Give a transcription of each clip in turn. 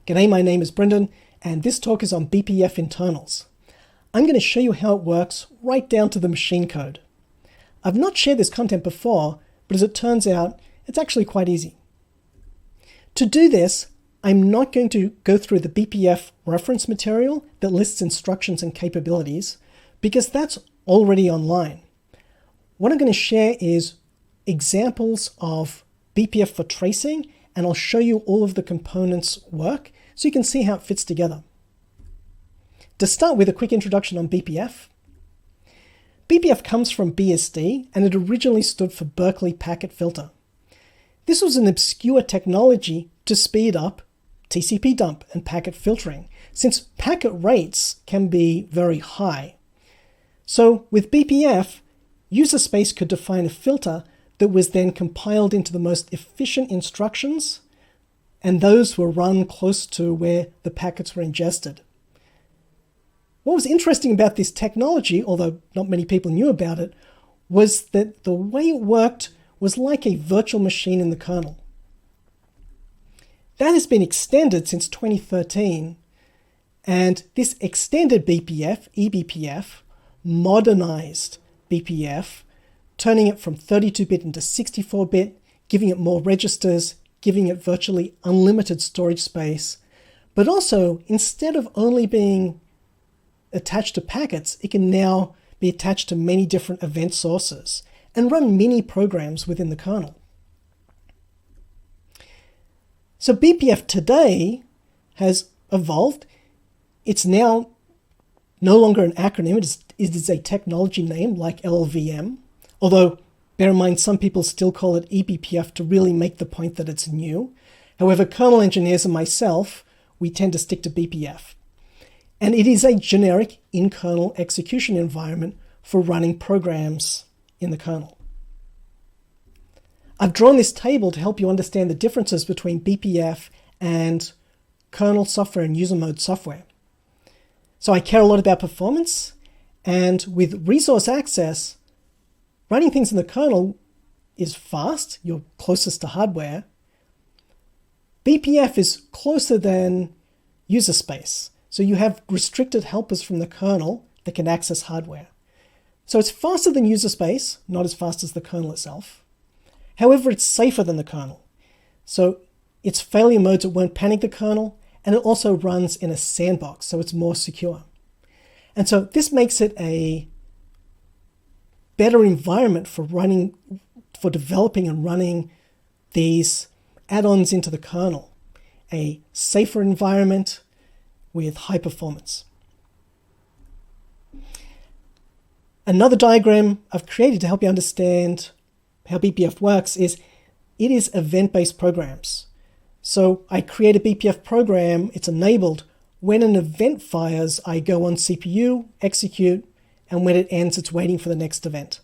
G'day, my name is Brendan, and this talk is on BPF Internals. I'm going to show you how it works right down to the machine code. I've not shared this content before, but as it turns out, it's actually quite easy. To do this, I'm not going to go through the BPF reference material that lists instructions and capabilities, because that's already online. What I'm going to share is examples of BPF for tracing, and I'll show you all of the components work so you can see how it fits together. To start with a quick introduction on BPF. BPF comes from BSD, and it originally stood for Berkeley Packet Filter. This was an obscure technology to speed up TCP dump and packet filtering, since packet rates can be very high. So with BPF, user space could define a filter that was then compiled into the most efficient instructions, and those were run close to where the packets were ingested. What was interesting about this technology, although not many people knew about it, was that the way it worked was like a virtual machine in the kernel. That has been extended since 2013, and this extended BPF, eBPF, modernized BPF, turning it from 32-bit into 64-bit, giving it more registers, giving it virtually unlimited storage space. But also, instead of only being attached to packets, it can now be attached to many different event sources and run mini programs within the kernel. So BPF today has evolved. It's now no longer an acronym, it is a technology name like LLVM. Although, bear in mind, some people still call it eBPF to really make the point that it's new. However, kernel engineers and myself, we tend to stick to BPF. And it is a generic in-kernel execution environment for running programs in the kernel. I've drawn this table to help you understand the differences between BPF and kernel software and user mode software. So I care a lot about performance, and with resource access, running things in the kernel is fast, you're closest to hardware. BPF is closer than user space, so you have restricted helpers from the kernel that can access hardware. So it's faster than user space, not as fast as the kernel itself. However, it's safer than the kernel. So its failure modes, it won't panic the kernel, and it also runs in a sandbox, so it's more secure. And so this makes it a better environment for developing and running these add-ons into the kernel. A safer environment with high performance. Another diagram I've created to help you understand how BPF works is it is event-based programs. So I create a BPF program, it's enabled. When an event fires, I go on CPU, execute, and when it ends, it's waiting for the next event.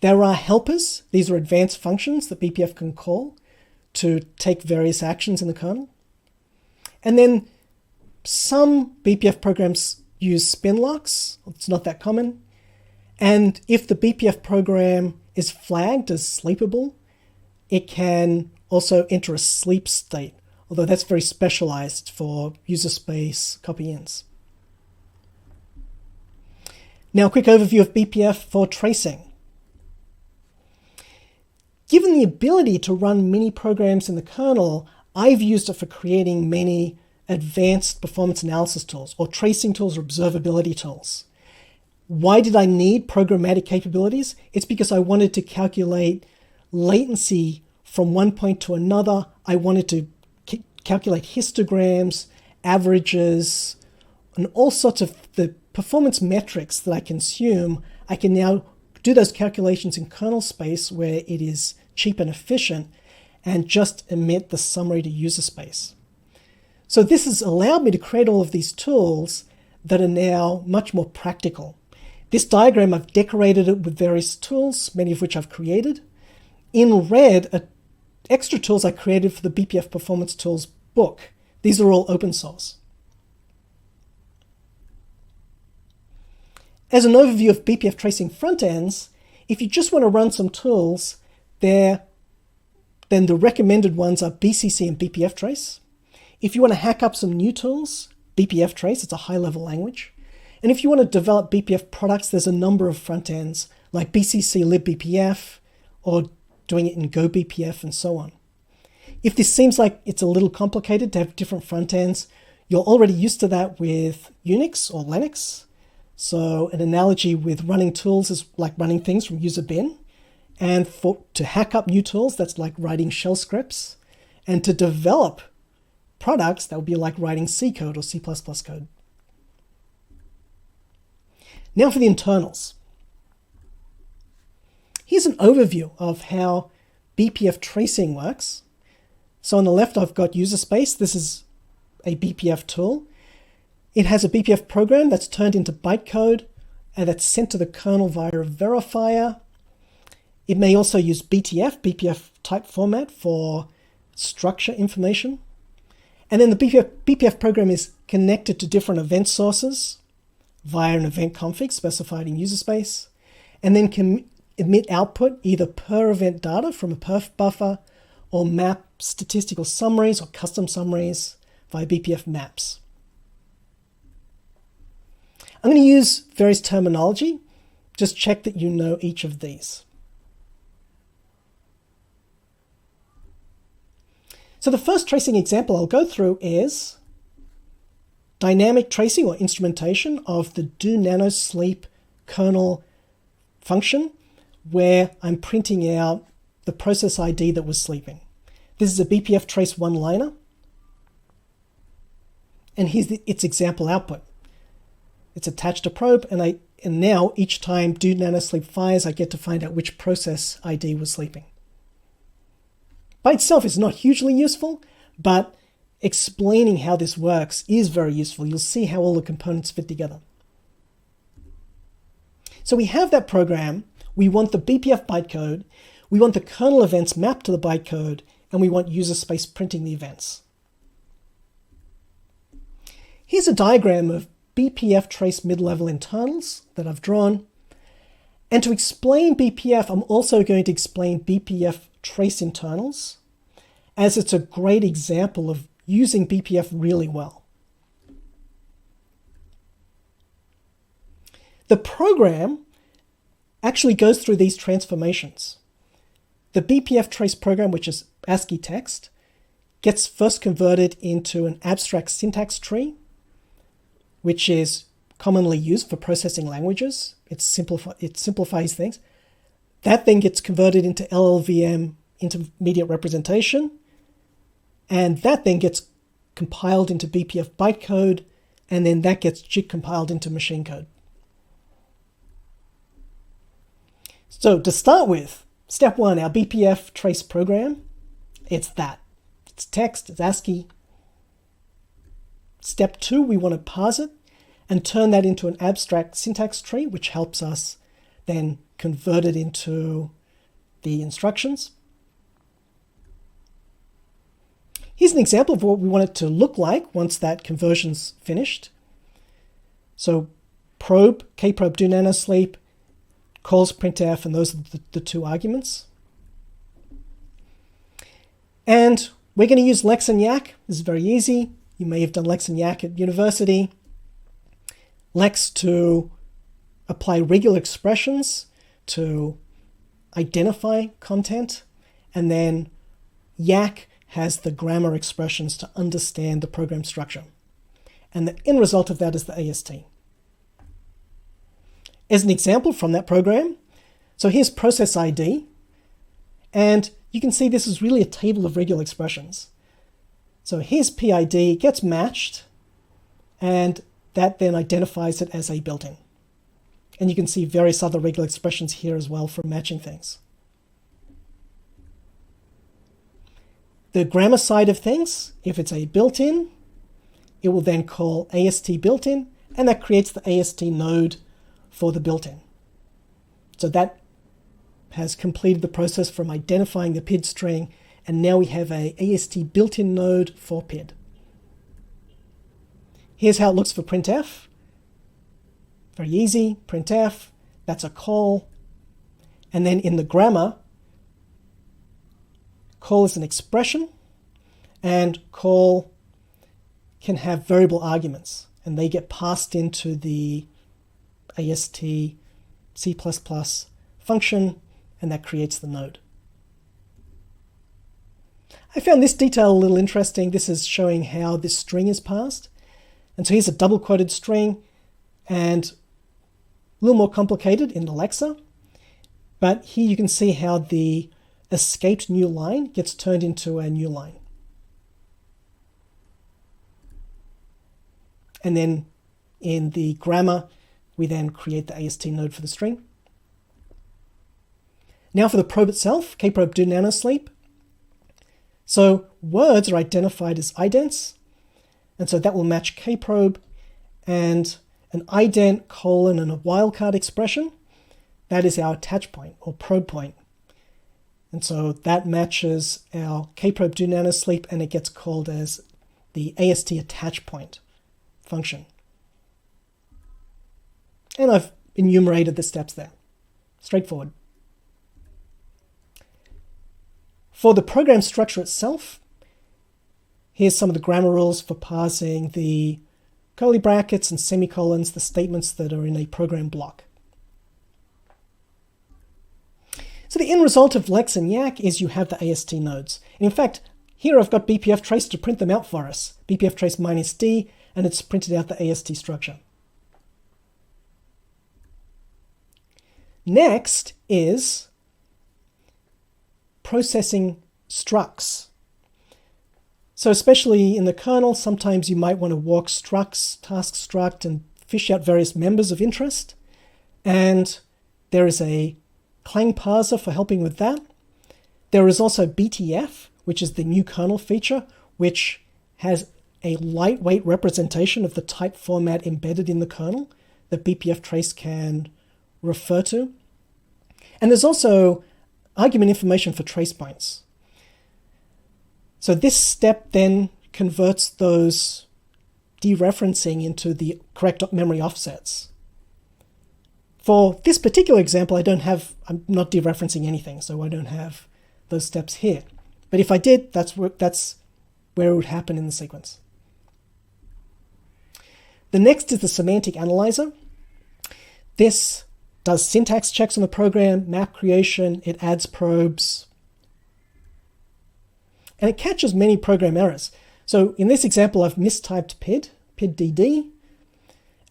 There are helpers. These are advanced functions that BPF can call to take various actions in the kernel. And then some BPF programs use spin locks. It's not that common. And if the BPF program is flagged as sleepable, it can also enter a sleep state, although that's very specialized for user space copy-ins. Now, a quick overview of BPF for tracing. Given the ability to run mini programs in the kernel, I've used it for creating many advanced performance analysis tools, or tracing tools, or observability tools. Why did I need programmatic capabilities? It's because I wanted to calculate latency from one point to another. I wanted to calculate histograms, averages, and all sorts of the performance metrics that I consume. I can now do those calculations in kernel space where it is cheap and efficient, and just emit the summary to user space. So this has allowed me to create all of these tools that are now much more practical. This diagram, I've decorated it with various tools, many of which I've created. In red are extra tools I created for the BPF Performance Tools book. These are all open source. As an overview of BPF tracing front ends, if you just want to run some tools, then the recommended ones are BCC and Bpf Trace. If you want to hack up some new tools, Bpf Trace, it's a high-level language. And if you want to develop BPF products, there's a number of front ends, like BCC libbpf, or doing it in Go BPF, and so on. If this seems like it's a little complicated to have different front ends, you're already used to that with Unix or Linux. So an analogy with running tools is like running things from user bin. And to hack up new tools, that's like writing shell scripts. And to develop products, that would be like writing C code or C++ code. Now for the internals. Here's an overview of how BPF tracing works. So on the left, I've got user space. This is a BPF tool. It has a BPF program that's turned into bytecode and that's sent to the kernel via a verifier. It may also use BTF, BPF type format, for structure information. And then the BPF program is connected to different event sources via an event config specified in user space, and then can emit output either per event data from a perf buffer or map statistical summaries or custom summaries via BPF maps. I'm going to use various terminology. Just check that you know each of these. So the first tracing example I'll go through is dynamic tracing or instrumentation of the do nanosleep kernel function, where I'm printing out the process ID that was sleeping. This is a Bpf Trace one-liner, and here's its example output. It's attached to probe, and now each time do nanosleep fires, I get to find out which process ID was sleeping. By itself, it's not hugely useful, but explaining how this works is very useful. You'll see how all the components fit together. So we have that program. We want the BPF bytecode. We want the kernel events mapped to the bytecode, and we want user space printing the events. Here's a diagram of Bpf Trace mid-level internals that I've drawn. And to explain BPF, I'm also going to explain Bpf Trace internals, as it's a great example of using BPF really well. The program actually goes through these transformations. The Bpf Trace program, which is ASCII text, gets first converted into an abstract syntax tree, which is commonly used for processing languages. It simplifies things. That then gets converted into LLVM intermediate representation, and that then gets compiled into BPF bytecode, and then that gets JIT compiled into machine code. So to start with, step one, our Bpf Trace program, it's that. It's text, it's ASCII. Step two, we want to parse it and turn that into an abstract syntax tree, which helps us then convert it into the instructions. Here's an example of what we want it to look like once that conversion's finished. So probe, kprobe do nanosleep, calls printf, and those are the two arguments. And we're going to use lex and yak. This is very easy. You may have done lex and yak at university. Lex to apply regular expressions to identify content, and then yak has the grammar expressions to understand the program structure. And the end result of that is the AST. As an example from that program, so here's process ID, and you can see this is really a table of regular expressions. So here's PID, gets matched, and that then identifies it as a built-in. And you can see various other regular expressions here as well for matching things. The grammar side of things, if it's a built-in, it will then call AST built-in, and that creates the AST node for the built-in. So that has completed the process from identifying the PID string, and now we have a AST built-in node for PID. Here's how it looks for printf. Very easy, printf, that's a call. And then in the grammar, call is an expression, and call can have variable arguments, and they get passed into the AST C++ function, and that creates the node. I found this detail a little interesting. This is showing how this string is passed. And so here's a double quoted string, and a little more complicated in the LEXA. But here you can see how the escaped new line gets turned into a new line. And then in the grammar, we then create the AST node for the string. Now for the probe itself, kprobe do nanosleep. So words are identified as idents, and so that will match kprobe, and an ident, colon, and a wildcard expression, that is our attach point or probe point. And so that matches our kprobe do nanosleep, and it gets called as the AST attach point function. And I've enumerated the steps there. Straightforward. For the program structure itself, here's some of the grammar rules for parsing the curly brackets and semicolons, the statements that are in a program block. So the end result of Lex and Yak is you have the AST nodes. And in fact, here I've got Bpf Trace to print them out for us. Bpf Trace -D, and it's printed out the AST structure. Next is processing structs. So especially in the kernel, sometimes you might want to walk structs, task struct, and fish out various members of interest. And there is a Clang parser for helping with that. There is also BTF, which is the new kernel feature, which has a lightweight representation of the type format embedded in the kernel that Bpf Trace can refer to. And there's also argument information for trace points. So this step then converts those dereferencing into the correct memory offsets. For this particular example, I'm not dereferencing anything, so I don't have those steps here. But if I did, that's where it would happen in the sequence. The next is the Semantic Analyzer. This does syntax checks on the program, map creation, it adds probes, and it catches many program errors. So in this example, I've mistyped PID-DD,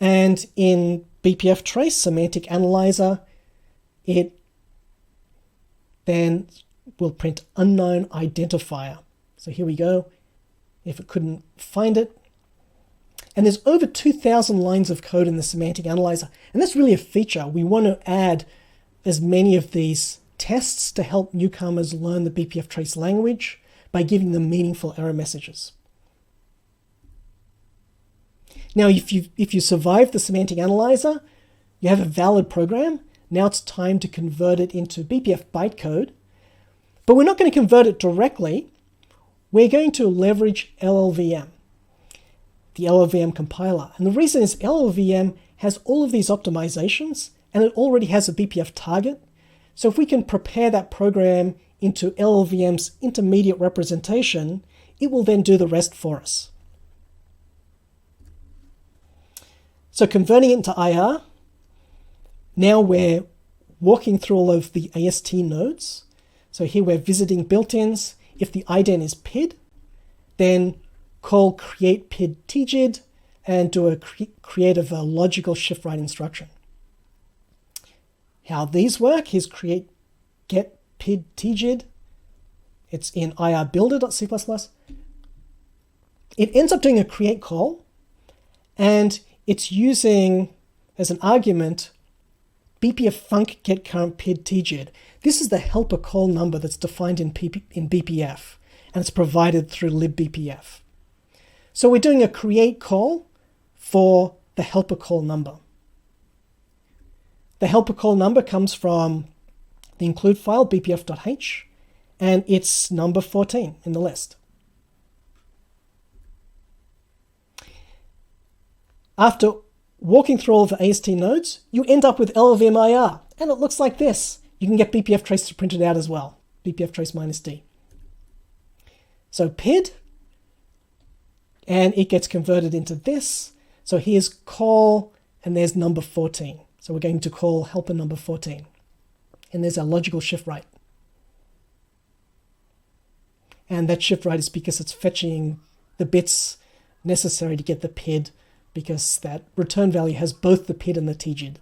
and in Bpf Trace, Semantic Analyzer, it then will print unknown identifier. So here we go, if it couldn't find it. And there's over 2,000 lines of code in the Semantic Analyzer. And that's really a feature. We want to add as many of these tests to help newcomers learn the Bpf Trace language by giving them meaningful error messages. Now, if you survive the Semantic Analyzer, you have a valid program. Now it's time to convert it into Bpf bytecode. But we're not going to convert it directly. We're going to leverage LLVM, the LLVM compiler. And the reason is LLVM has all of these optimizations, and it already has a Bpf target. So if we can prepare that program into LLVM's intermediate representation, it will then do the rest for us. So converting it into IR, now we're walking through all of the AST nodes. So here we're visiting built-ins. If the ident is PID, then call create PID tgid and do a create of a logical shift right instruction. How these work is create get PID tgid. It's in irbuilder.c++. It ends up doing a create call, and it's using as an argument bpf func get current PID tgid. This is the helper call number that's defined in BPF, and it's provided through libbpf. So we're doing a create call for the helper call number. The helper call number comes from the include file bpf.h, and it's number 14 in the list. After walking through all of the AST nodes, you end up with LLVM IR, and it looks like this. You can get Bpf Trace to print it out as well, Bpf Trace -D. So PID, and it gets converted into this. So here's call, and there's number 14. So we're going to call helper number 14. And there's our logical shift right. And that shift right is because it's fetching the bits necessary to get the PID, because that return value has both the PID and the TGID.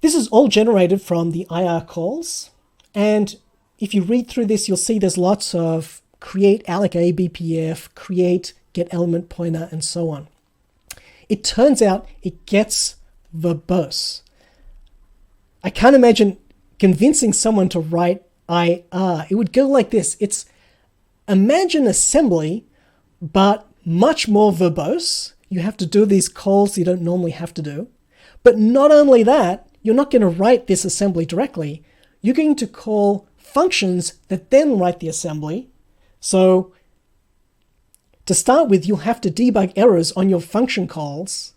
This is all generated from the IR calls. And if you read through this, you'll see there's lots of create alloc a BPF, create get element pointer, and so on. It turns out it gets verbose. I can't imagine convincing someone to write IR. It would go like this. It's imagine assembly, but much more verbose. You have to do these calls you don't normally have to do. But not only that, you're not going to write this assembly directly. You're going to call functions that then write the assembly. So to start with, you'll have to debug errors on your function calls.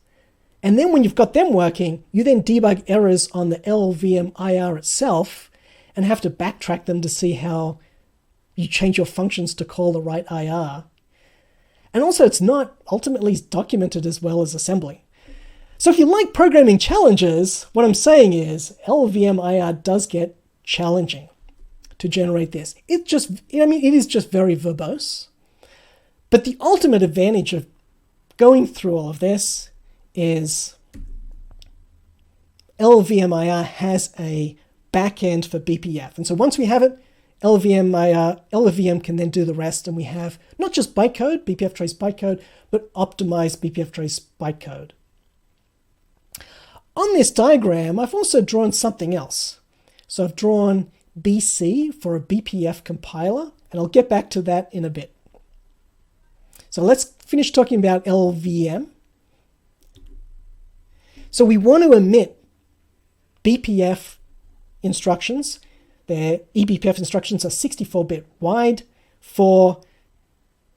And then when you've got them working, you then debug errors on the LLVM IR itself and have to backtrack them to see how you change your functions to call the right IR. And also, it's not ultimately documented as well as assembly. So if you like programming challenges, what I'm saying is LLVM IR does get challenging to generate this. It is just very verbose. But the ultimate advantage of going through all of this is LLVM IR has a backend for BPF. And so once we have it, LLVM can then do the rest, and we have not just bytecode, Bpf Trace bytecode, but optimized Bpf Trace bytecode. On this diagram, I've also drawn something else. So I've drawn BC for a BPF compiler, and I'll get back to that in a bit. So let's finish talking about LLVM. So we want to emit Bpf instructions. Their eBPF instructions are 64-bit wide.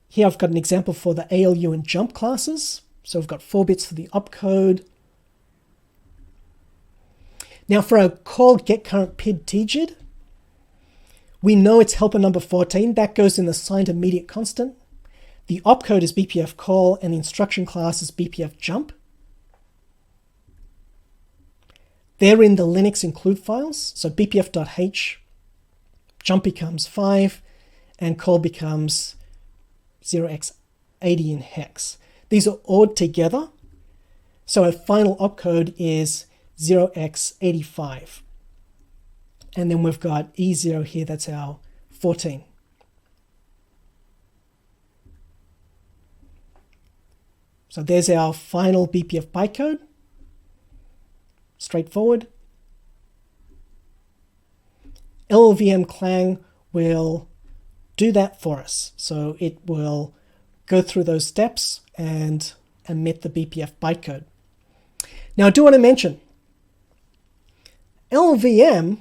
Here I've got an example for the ALU and jump classes. So we've got 4 bits for the opcode. Now for our call get current PID TGID, we know it's helper number 14. That goes in the signed immediate constant. The opcode is Bpf call, and the instruction class is Bpf jump. They're in the Linux include files. So bpf.h, jump becomes 5, and call becomes 0x80 in hex. These are odd together. So our final opcode is 0x85. And then we've got E0 here, that's our 14. So there's our final Bpf bytecode. Straightforward. LLVM Clang will do that for us. So it will go through those steps and emit the Bpf bytecode. Now I do want to mention, LLVM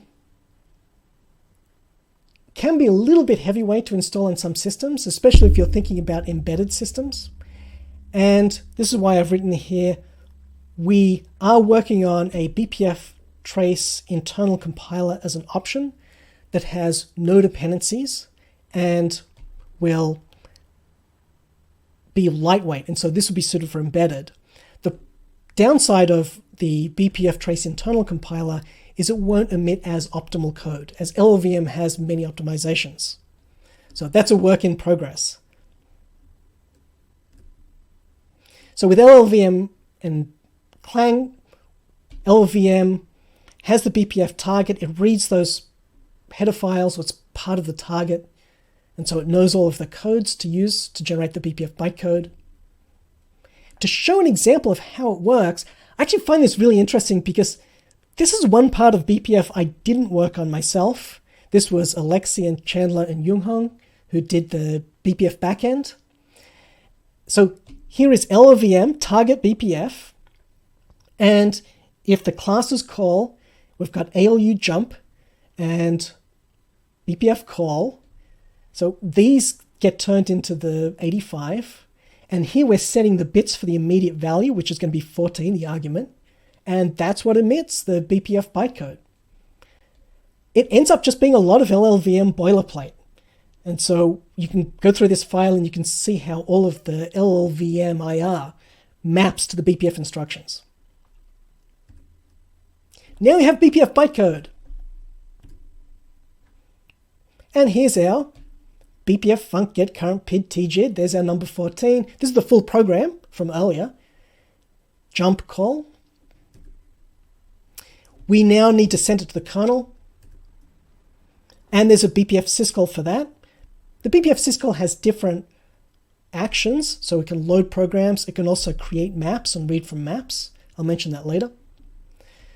can be a little bit heavyweight to install on some systems, especially if you're thinking about embedded systems. And this is why I've written here, we are working on a Bpf Trace internal compiler as an option that has no dependencies and will be lightweight. And so this will be suited for embedded. The downside of the Bpf Trace internal compiler is it won't emit as optimal code, as LLVM has many optimizations. So that's a work in progress. So with LLVM and Clang, LLVM has the Bpf target. It reads those header files, what's part of the target, and so it knows all of the codes to use to generate the Bpf bytecode. To show an example of how it works, I actually find this really interesting because this is one part of Bpf I didn't work on myself. This was Alexi and Chandler and Junghong who did the Bpf backend. So here is LLVM target Bpf, and if the classes call, we've got ALU jump and Bpf call. So these get turned into the 85. And here we're setting the bits for the immediate value, which is going to be 14, the argument. And that's what emits the Bpf bytecode. It ends up just being a lot of LLVM boilerplate. And so you can go through this file and you can see how all of the LLVM IR maps to the BPF instructions. Now we have BPF bytecode. And here's our BPF func get current PID tgid. There's our number 14. This is the full program from earlier. Jump call. We now need to send it to the kernel. And there's a Bpf Syscall for that. The Bpf Syscall has different actions, so it can load programs. It can also create maps and read from maps. I'll mention that later.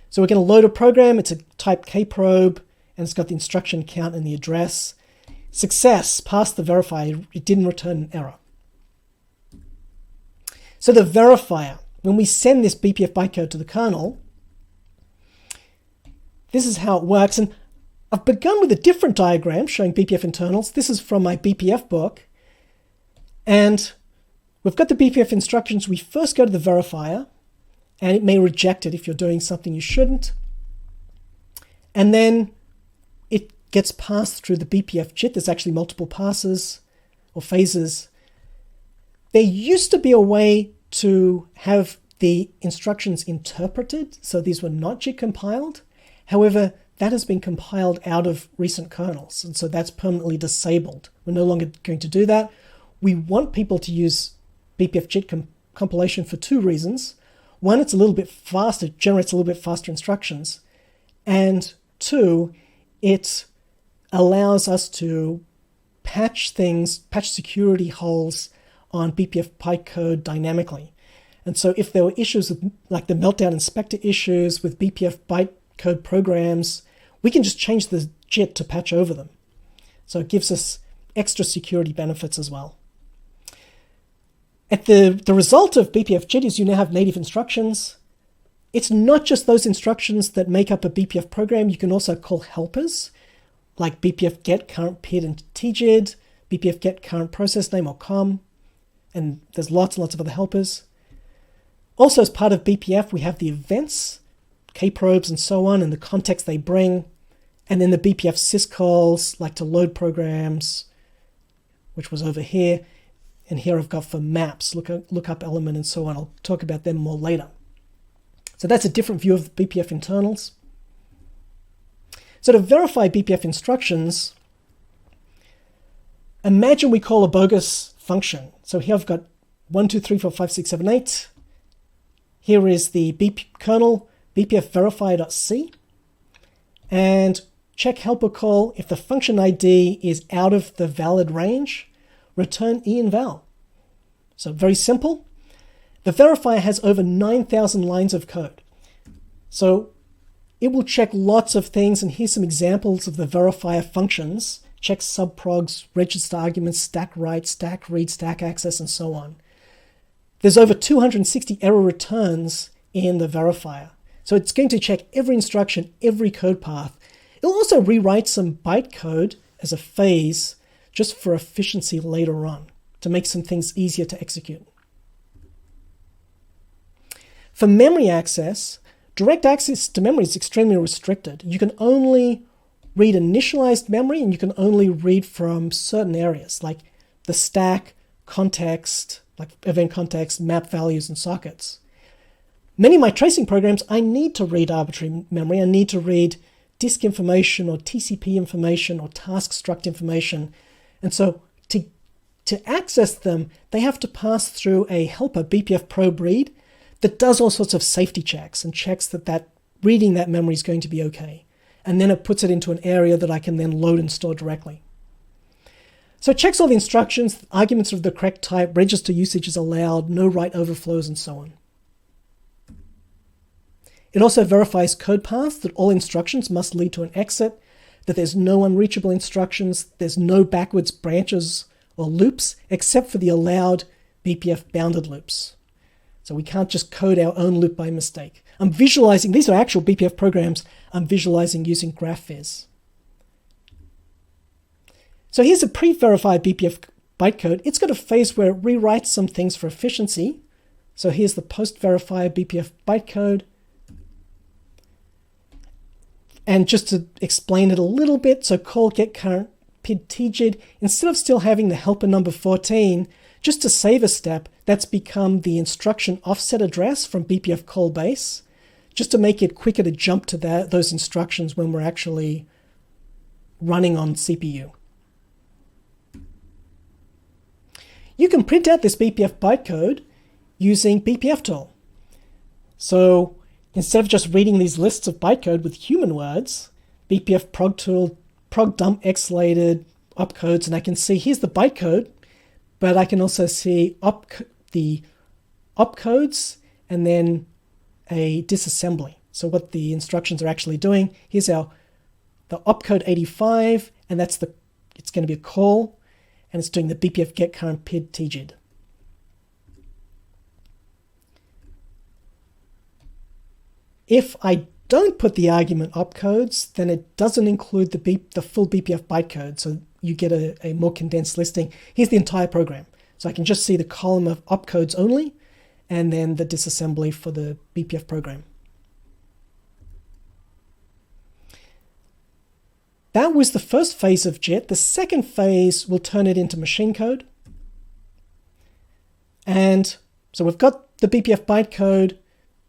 So we're going to load a program. It's a type kprobe, and it's got the instruction count and the address. Success, passed the verifier. It didn't return an error. So the verifier, when we send this Bpf bytecode to the kernel, this is how it works. And I've begun with a different diagram showing BPF internals. This is from my BPF book. And we've got the BPF instructions. We first go to the verifier, and it may reject it if you're doing something you shouldn't. And then it gets passed through the BPF JIT. There's actually multiple passes or phases. There used to be a way to have the instructions interpreted, so these were not JIT compiled. However, that has been compiled out of recent kernels, and so that's permanently disabled. We're no longer going to do that. We want people to use BPF JIT compilation for two reasons. One, it's a little bit faster, it generates a little bit faster instructions. And two, it allows us to patch things, patch security holes on BPF bytecode dynamically. And so if there were issues with, like the meltdown inspector issues with BPF bytecode programs, we can just change the JIT to patch over them. So it gives us extra security benefits as well. At the result of BPF JIT is you now have native instructions. It's not just those instructions that make up a BPF program. You can also call helpers, like BPF get current PID and tgid, BPF get current process name or com, and there's lots and lots of other helpers. Also, as part of BPF, we have the events, kprobes and so on, and the context they bring, and then the BPF syscalls, like to load programs, which was over here, and here I've got for maps, lookup element and so on. I'll talk about them more later. So that's a different view of the BPF internals. So to verify BPF instructions, imagine we call a bogus function. So here I've got 1, 2, 3, 4, 5, 6, 7, 8. Here is the kernel bpf verifier.c, and check helper call. If the function ID is out of the valid range, return enval. So very simple. The verifier has over 9,000 lines of code. So it will check lots of things, and here's some examples of the verifier functions. Check subprogs, register arguments, stack write, stack read, stack access, and so on. There's over 260 error returns in the verifier. So it's going to check every instruction, every code path. It'll also rewrite some bytecode as a phase just for efficiency later on, to make some things easier to execute. For memory access, direct access to memory is extremely restricted. You can only read initialized memory, and you can only read from certain areas, like the stack, context, like event context, map values, and sockets. Many of my tracing programs, I need to read arbitrary memory. I need to read disk information or TCP information or task struct information. And so to access them, they have to pass through a helper, BPF probe read, that does all sorts of safety checks and checks that reading that memory is going to be okay. And then it puts it into an area that I can then load and store directly. So it checks all the instructions, arguments are of the correct type, register usage is allowed, no write overflows, and so on. It also verifies code paths, that all instructions must lead to an exit, that there's no unreachable instructions, there's no backwards branches or loops, except for the allowed BPF bounded loops. So we can't just code our own loop by mistake. I'm visualizing, these are actual BPF programs, I'm visualizing using GraphViz. So here's a pre-verified BPF bytecode. It's got a phase where it rewrites some things for efficiency. So here's the post-verifier BPF bytecode. And just to explain it a little bit, so call get current PID TGID, instead of still having the helper number 14, just to save a step, that's become the instruction offset address from BPF call base, just to make it quicker to jump to those instructions when we're actually running on CPU. You can print out this BPF bytecode using BPF tool. So instead of just reading these lists of bytecode with human words, BPF prog tool, prog dump xlated opcodes, and I can see here's the bytecode, but I can also see the opcodes and then a disassembly. So what the instructions are actually doing, here's the opcode 85, and it's going to be a call, and it's doing the BPF get current PID TGID. If I don't put the argument opcodes, then it doesn't include the full BPF bytecode, so you get a more condensed listing. Here's the entire program. So I can just see the column of opcodes only, and then the disassembly for the BPF program. That was the first phase of JIT. The second phase will turn it into machine code. And so we've got the BPF bytecode.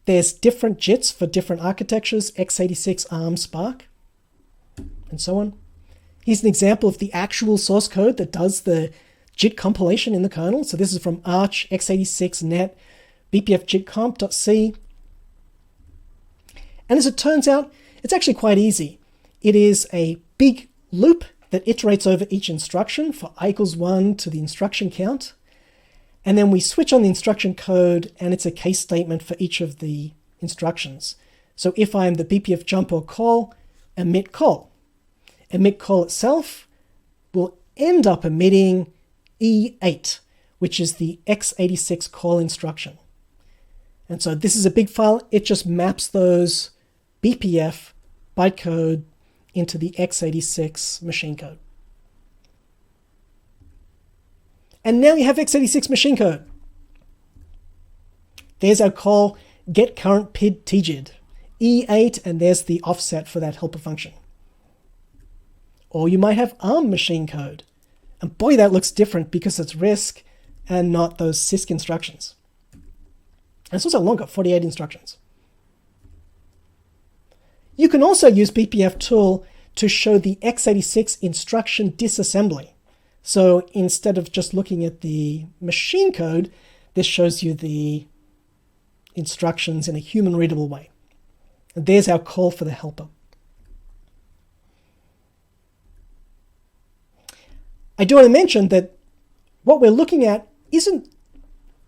There's different JITs for different architectures, X86, ARM, Spark, and so on. Here's an example of the actual source code that does the JIT compilation in the kernel. So this is from Arch, X86, net, bpf jitcomp.c. And as it turns out, it's actually quite easy. It is a big loop that iterates over each instruction for I equals 1 to the instruction count. And then we switch on the instruction code, and it's a case statement for each of the instructions. So if I'm the BPF jump or call, emit call. Emit call itself will end up emitting E8, which is the X86 call instruction. And so this is a big file. It just maps those BPF bytecode into the X86 machine code. And now you have X86 machine code. There's our call, get current PID TGID, E8, and there's the offset for that helper function. Or you might have ARM machine code. And boy, that looks different because it's RISC and not those CISC instructions. And it's also longer, 48 instructions. You can also use BPF tool to show the X86 Instruction Disassembly. So instead of just looking at the machine code, this shows you the instructions in a human readable way. And there's our call for the helper. I do want to mention that what we're looking at isn't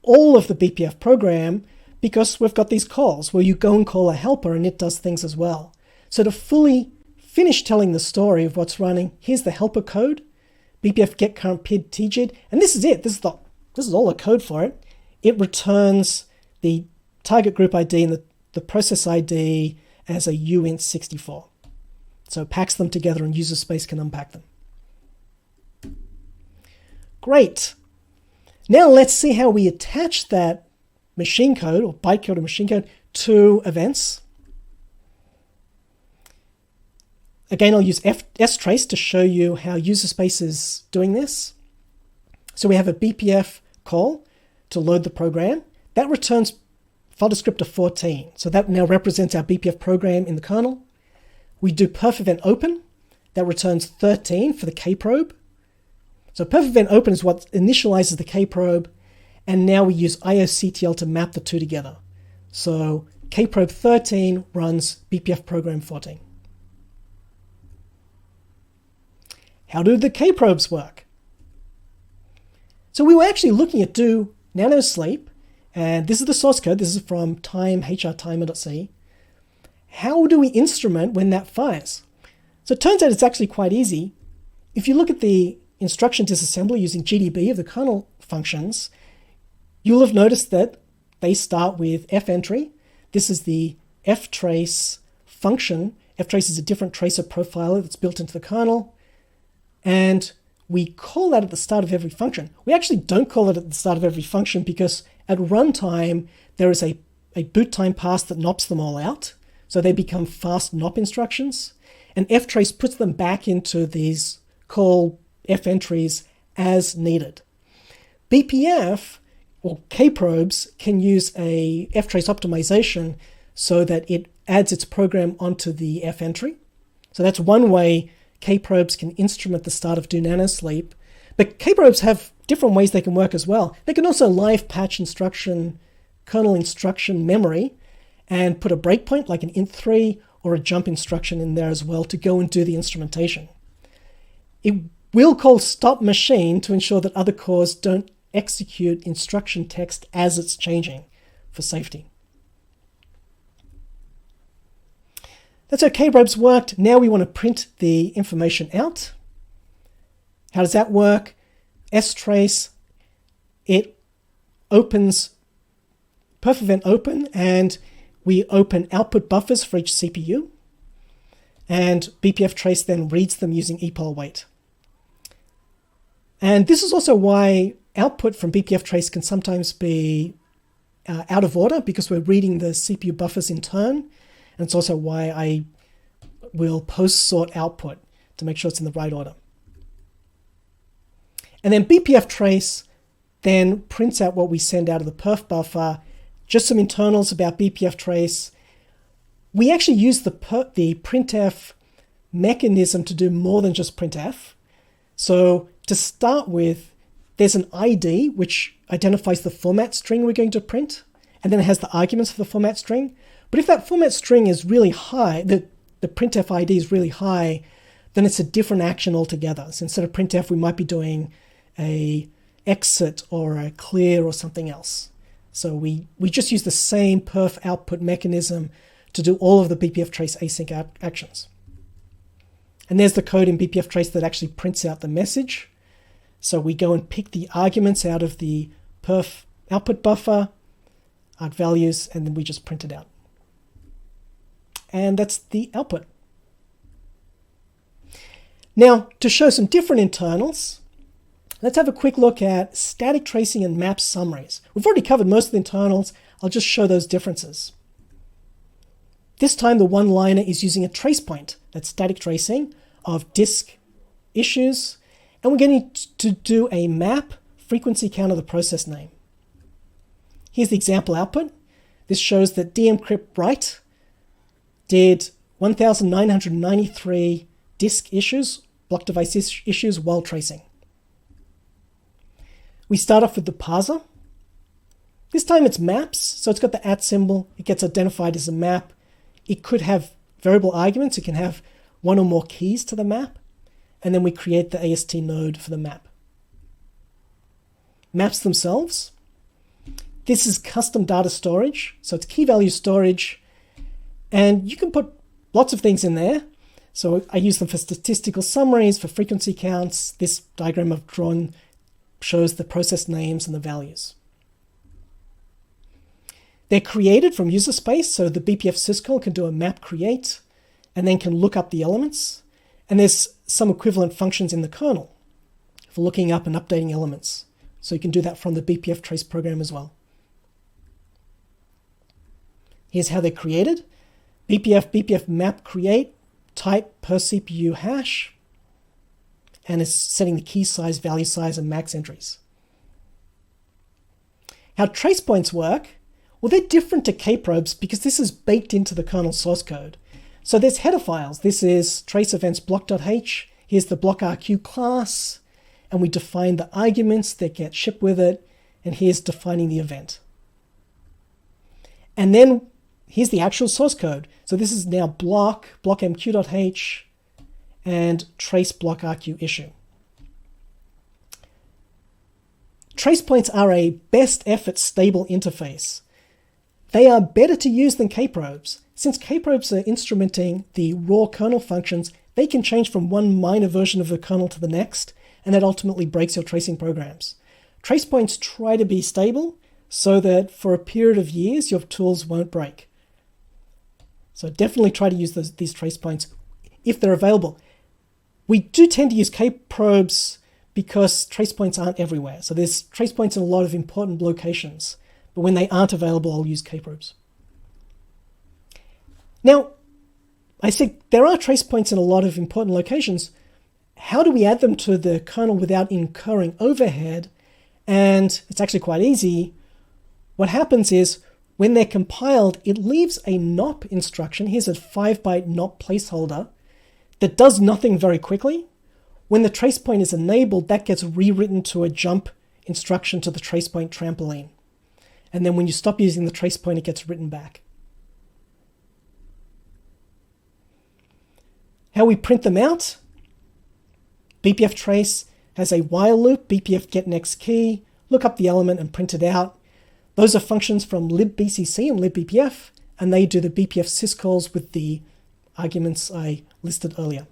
all of the BPF program, because we've got these calls where you go and call a helper and it does things as well. So to fully finish telling the story of what's running, here's the helper code, BPF get current PID TGID, and this is it. This is all the code for it. It returns the target group ID and the process ID as a uint64. So it packs them together and user space can unpack them. Great. Now let's see how we attach that machine code or bytecode or machine code to events. Again, I'll use strace to show you how user space is doing this. So we have a BPF call to load the program. That returns file descriptor 14. So that now represents our BPF program in the kernel. We do perf event open. That returns 13 for the kprobe. So perf event open is what initializes the kprobe. And now we use IOCTL to map the two together. So kprobe 13 runs BPF program 14. How do the kprobes work? So we were actually looking at do nanosleep, and this is the source code. This is from hrtimer.c. How do we instrument when that fires? So it turns out it's actually quite easy. If you look at the instruction disassembly using GDB of the kernel functions, you'll have noticed that they start with fentry. This is the ftrace function. Ftrace is a different tracer profiler that's built into the kernel. And we call that at the start of every function. We actually don't call it at the start of every function because at runtime, there is a boot time pass that nops them all out. So they become fast nop instructions. And ftrace puts them back into these call F entries as needed. BPF or kprobes can use a ftrace optimization so that it adds its program onto the F entry. So that's one way kprobes can instrument the start of do nanosleep. But kprobes have different ways they can work as well. They can also live patch instruction, kernel instruction memory, and put a breakpoint like an int3 or a jump instruction in there as well to go and do the instrumentation. It will call stop machine to ensure that other cores don't execute instruction text as it's changing for safety. That's how kprobes worked. Now we want to print the information out. How does that work? strace, it opens perf event open, and we open output buffers for each CPU. And Bpf Trace then reads them using epoll wait. And this is also why output from Bpf Trace can sometimes be out of order, because we're reading the CPU buffers in turn. And it's also why I will post-sort output to make sure it's in the right order. And then Bpf Trace then prints out what we send out of the perf buffer. Just some internals about Bpf Trace. We actually use the printf mechanism to do more than just printf. So to start with, there's an ID which identifies the format string we're going to print, and then it has the arguments for the format string. But if that format string is really high, the printf ID is really high, then it's a different action altogether. So instead of printf, we might be doing a exit or a clear or something else. So we just use the same perf output mechanism to do all of the Bpf Trace async actions. And there's the code in Bpf Trace that actually prints out the message. So we go and pick the arguments out of the perf output buffer, arg values, and then we just print it out. And that's the output. Now, to show some different internals, let's have a quick look at static tracing and map summaries. We've already covered most of the internals. I'll just show those differences. This time the one-liner is using a trace point, that's static tracing, of disk issues, and we're going to do a map frequency count of the process name. Here's the example output. This shows that dmcrypt write did 1,993 disk issues, block device issues, while tracing. We start off with the parser. This time it's maps, so it's got the @ symbol. It gets identified as a map. It could have variable arguments. It can have one or more keys to the map. And then we create the AST node for the map. Maps themselves. This is custom data storage. So it's key value storage. And you can put lots of things in there. So I use them for statistical summaries, for frequency counts. This diagram I've drawn shows the process names and the values. They're created from user space, so the Bpf Syscall can do a map create and then can look up the elements. And there's some equivalent functions in the kernel for looking up and updating elements. So you can do that from the Bpf Trace program as well. Here's how they're created. Bpf map create, type per CPU hash, and it's setting the key size, value size, and max entries. How trace points work, well, they're different to kprobes because this is baked into the kernel source code. So there's header files. This is trace events block.h. Here's the blockrq class, and we define the arguments that get shipped with it, and here's defining the event. And then here's the actual source code. So this is now blockmq.h, and trace blockrq issue. Trace points are a best effort stable interface. They are better to use than kprobes. Since kprobes are instrumenting the raw kernel functions, they can change from one minor version of the kernel to the next, and that ultimately breaks your tracing programs. Trace points try to be stable so that for a period of years your tools won't break. So definitely try to use these trace points if they're available. We do tend to use kprobes because trace points aren't everywhere. So there's trace points in a lot of important locations. But when they aren't available, I'll use kprobes. Now, I said there are trace points in a lot of important locations, how do we add them to the kernel without incurring overhead? And it's actually quite easy. What happens is when they're compiled, it leaves a NOP instruction. Here's a 5-byte NOP placeholder that does nothing very quickly. When the trace point is enabled, that gets rewritten to a jump instruction to the trace point trampoline. And then when you stop using the trace point, it gets written back. How we print them out? Bpf Trace has a while loop, bpf get next key, look up the element and print it out. Those are functions from libbcc and libbpf, and they do the Bpf Syscalls with the arguments I listed earlier.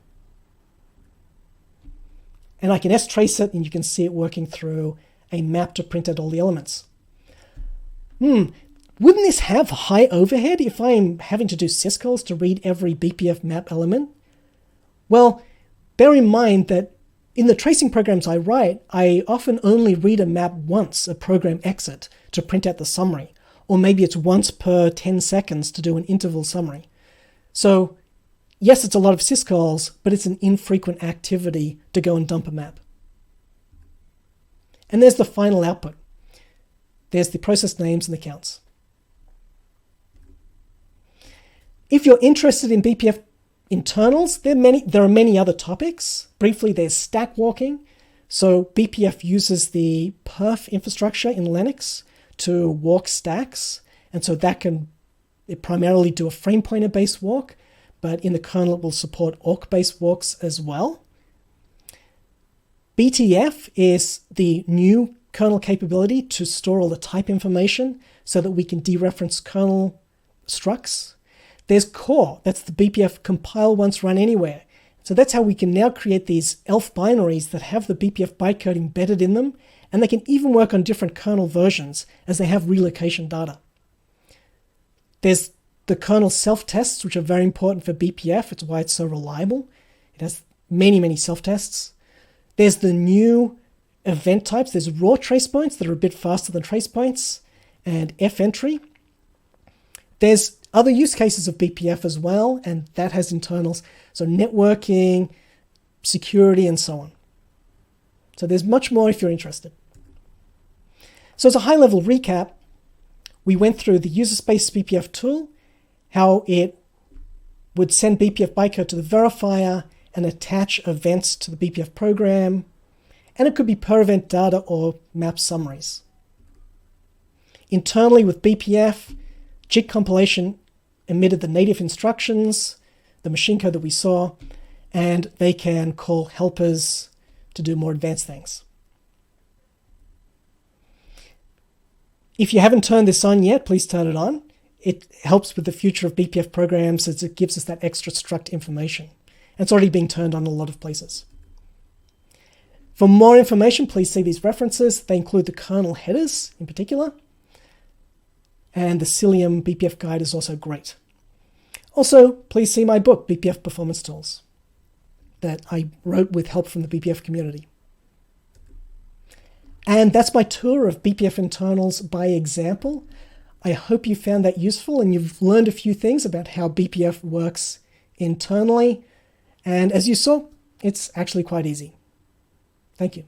And I can strace it, and you can see it working through a map to print out all the elements. Wouldn't this have high overhead if I'm having to do syscalls to read every BPF map element? Well, bear in mind that in the tracing programs I write, I often only read a map once, a program exit, to print out the summary. Or maybe it's once per 10 seconds to do an interval summary. So yes, it's a lot of syscalls, but it's an infrequent activity to go and dump a map. And there's the final output. There's the process names and the counts. If you're interested in BPF internals, there are many other topics. Briefly, there's stack walking. So BPF uses the perf infrastructure in Linux to walk stacks. And so it primarily do a frame pointer based walk, but in the kernel it will support awk based walks as well. BTF is the new kernel capability to store all the type information so that we can dereference kernel structs. There's core, that's the BPF compile once run anywhere. So that's how we can now create these ELF binaries that have the BPF bytecode embedded in them, and they can even work on different kernel versions as they have relocation data. There's the Kernel Self-Tests, which are very important for BPF. It's why it's so reliable. It has many self-tests. There's the new event types. There's raw trace points that are a bit faster than trace points, and fentry. There's other use cases of BPF as well, and that has internals. So networking, security, and so on. So there's much more if you're interested. So as a high-level recap, we went through the user space BPF tool, how it would send BPF bytecode to the verifier and attach events to the BPF program, and it could be per event data or map summaries. Internally with BPF, JIT compilation emitted the native instructions, the machine code that we saw, and they can call helpers to do more advanced things. If you haven't turned this on yet, please turn it on. It helps with the future of BPF programs as it gives us that extra struct information. And it's already being turned on in a lot of places. For more information, please see these references. They include the kernel headers in particular. And the Cilium BPF guide is also great. Also, please see my book, BPF Performance Tools, that I wrote with help from the BPF community. And that's my tour of BPF internals by example. I hope you found that useful and you've learned a few things about how BPF works internally. And as you saw, it's actually quite easy. Thank you.